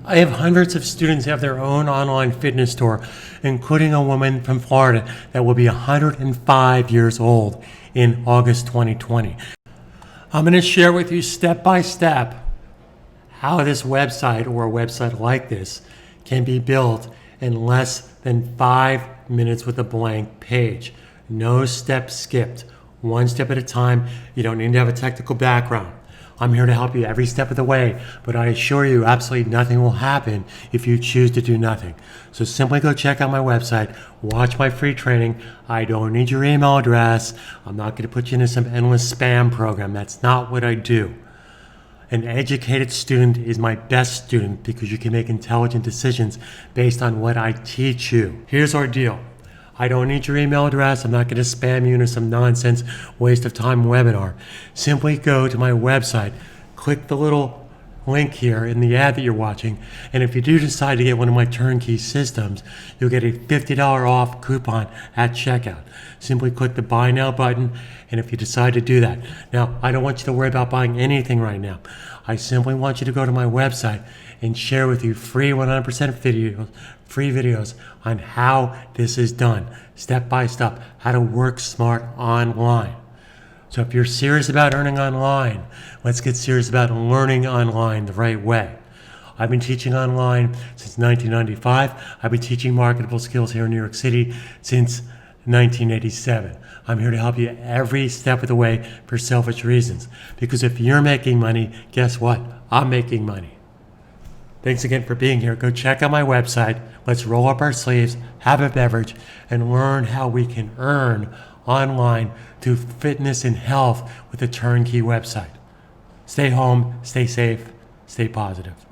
I have hundreds of students who have their own online fitness store, including a woman from Florida that will be 105 years old in August 2020. I'm going to share with you step by step how this website or a website like this can be built in less than 5 minutes with a blank page. No steps skipped. One step at a time. You don't need to have a technical background. I'm here to help you every step of the way, but I assure you absolutely nothing will happen if you choose to do nothing. So simply go check out my website, watch my free training. I don't need your email address. I'm not going to put you into some endless spam program. That's not what I do. An educated student is my best student because you can make intelligent decisions based on what I teach you. Here's our deal. I don't need your email address. I'm not going to spam you into some nonsense waste of time webinar. Simply go to my website, click the little link here in the ad that you're watching, and if you do decide to get one of my turnkey systems, you'll get a $50 off coupon at checkout. Simply click the Buy Now button, and if you decide to do that. Now, I don't want you to worry about buying anything right now. I simply want you to go to my website and share with you free 100% free videos on how this is done, step by step, how to work smart online. So if you're serious about earning online, let's get serious about learning online the right way. I've been teaching online since 1995. I've been teaching marketable skills here in New York City since 1987. I'm here to help you every step of the way for selfish reasons. Because if you're making money, guess what? I'm making money. Thanks again for being here. Go check out my website. Let's roll up our sleeves, have a beverage, and learn how we can earn online through fitness and health with a turnkey website. Stay home, stay safe, stay positive.